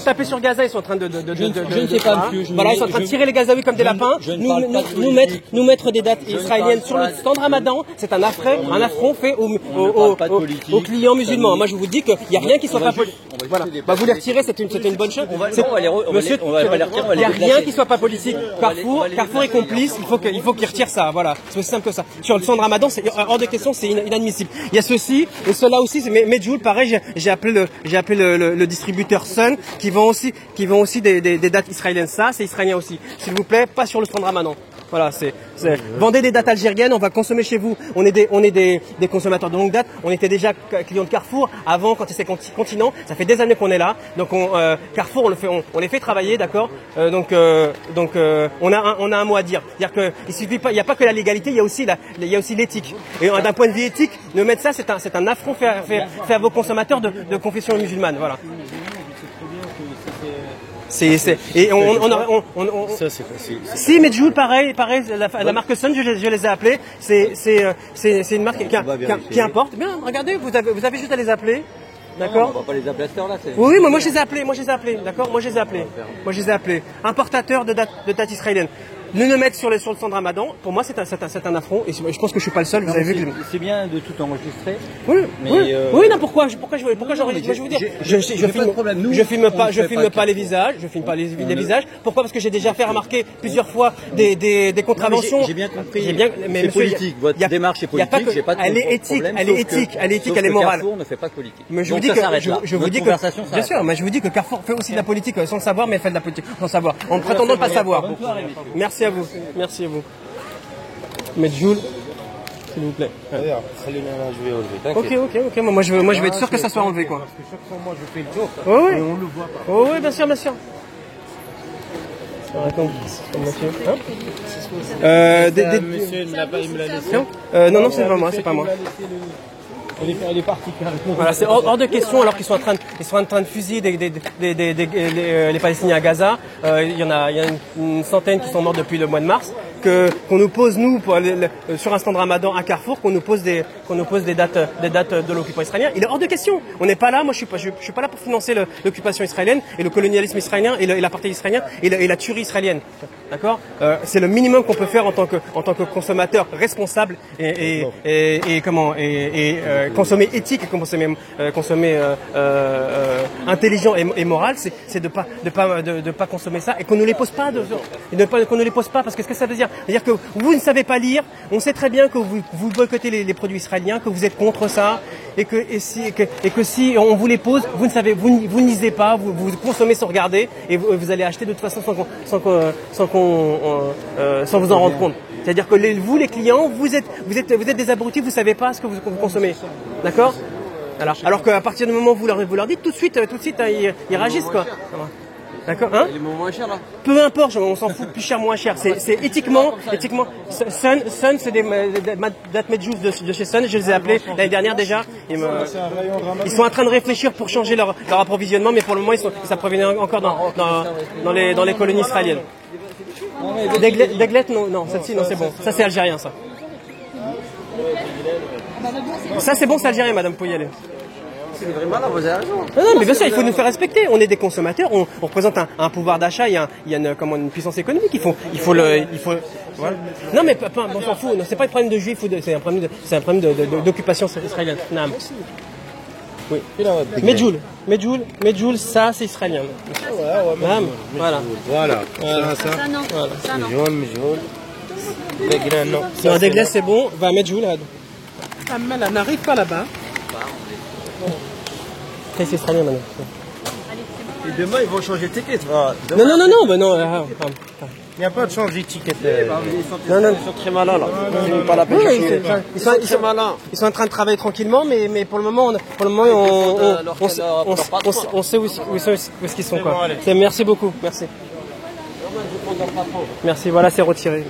taper sur Gaza, ils sont en train de je ne sais pas, monsieur. Voilà, ils sont en train de tirer les Gazaouis comme des lapins. Nous mettre des dates israéliennes sur le stand Ramadan, c'est un affront fait aux clients musulmans. Moi, je vous dis qu'il n'y a rien qui soit pas politique. Voilà. Bah, vous les retirez, c'était une bonne chose. Monsieur, il n'y a rien qui soit pas politique. Carrefour est complice, il faut qu'il retire ça. Voilà, c'est aussi simple que ça. Sur le stand Ramadan, c'est hors de question, c'est inadmissible. Il y a ceci, et cela aussi, c'est Medjool, pareil, j'ai appelé le distributeur Sun, qui vend aussi des dates israéliennes. Ça, c'est israélien aussi. S'il vous plaît, pas sur le stand Ramadan. Voilà, vendez des dates algériennes, on va consommer chez vous. On est des consommateurs de longue date. On était déjà clients de Carrefour avant, quand c'était Continent. Ça fait des années qu'on est là. Donc Carrefour, on les fait travailler, d'accord. Donc on a un mot à dire. C'est-à-dire que il suffit pas, il n'y a pas que la légalité, il y a aussi l'éthique. Et d'un point de vue éthique, ne mettre ça, c'est un affront fait à vos consommateurs de confession musulmane. Voilà. Et ça c'est facile. Si Medjool, pareil, la marque Sun, je les ai appelés. C'est une marque qui importe. Bien, regardez, vous avez juste à les appeler. D'accord. On va pas les appeler à cette heure-là. Oui, mais moi je les ai appelés, d'accord. Moi je les ai appelés. Importateurs de dates israéliennes. Nous mettre sur le stand Ramadan, pour moi c'est un affront et je pense que je suis pas le seul. Vous avez vu que c'est bien de tout enregistrer. Oui, oui, non, pourquoi j'enregistre? Je veux dire, je filme pas les visages, Pourquoi? Parce que j'ai déjà fait remarquer plusieurs fois des contraventions. J'ai bien compris. Mais c'est politique. Votre démarche est politique. J'ai pas de problème. Elle est éthique, elle est morale. Carrefour ne fait pas de politique. Mais je vous dis que bien sûr, mais je vous dis que Carrefour fait aussi de la politique sans le savoir, mais elle fait de la politique sans savoir, en prétendant ne pas savoir. Merci à vous. Medjool, s'il vous plaît. Je vais enlever. Ok. Moi je vais être sûr que ça soit enlevé, quoi. Parce que chaque fois moi je fais le tour. Oui. Et on le voit pas. Oui, bien sûr. Monsieur. Monsieur il me l'a laissé. Non, c'est pas moi. Elle est partie carrément. Voilà, c'est hors de question alors qu'ils sont en train de fusiller les Palestiniens à Gaza. Il y a une centaine qui sont morts depuis le mois de mars. Qu'on nous pose nous sur un stand Ramadan à Carrefour, qu'on nous pose des dates de l'occupation israélien. Il est hors de question. On n'est pas là. Moi, je suis pas là pour financer l'occupation israélienne et le colonialisme israélien et l'apartheid israélien et la tuerie israélienne. D'accord. C'est le minimum qu'on peut faire en tant que consommateur responsable et consommer éthique et consommer intelligent et moral. C'est de pas consommer ça et qu'on ne les pose pas qu'on ne les pose pas parce que ce que ça veut dire. C'est-à-dire que vous ne savez pas lire, on sait très bien que vous boycottez les produits israéliens, que vous êtes contre ça, et que si on vous les pose, vous ne lisez pas, vous consommez sans regarder, et vous allez acheter de toute façon sans vous en rendre compte. C'est-à-dire que vous les clients, vous êtes des abrutis, vous ne savez pas ce que vous consommez. D'accord ? Alors qu'à partir du moment où vous leur dites, tout de suite, ils réagissent, quoi. D'accord, hein? Il est moins cher là. Peu importe, on s'en fout, plus cher, moins cher. C'est éthiquement. Sun, c'est des dates Medjool de chez Sun. Je les ai appelés l'année dernière déjà. Ils sont en train de réfléchir pour changer leur approvisionnement, mais pour le moment ils s'approvionnent encore dans les colonies israéliennes. Deglet, non, celle-ci, non, c'est bon. Ça c'est algérien, ça. Ça c'est bon, c'est algérien, Madame Poyel. C'est vraiment là, vous avez raison. Non, mais bien sûr, il faut nous faire respecter. On est des consommateurs, on représente un pouvoir d'achat, il y a une puissance économique. Il faut. Voilà. Non, mais on s'en fout. C'est pas un problème de juifs, c'est un problème d'occupation israélienne. Non. Oui. Medjool, ça c'est israélien. Voilà. Ça non. Medjool. Deglet non. Non, Deglet c'est bon. Va Medjool. Elle n'arrive pas là-bas. C'est israélien maintenant. Et demain ils vont changer d'étiquette. Non. Il n'y a pas de change d'étiquette. Ils sont très malins là. Pas la peine. Ils sont très malins. Ils sont en train de travailler tranquillement, mais pour le moment, on sait où est-ce qu'ils sont, quoi. Merci beaucoup. Merci. Merci. Voilà, c'est retiré.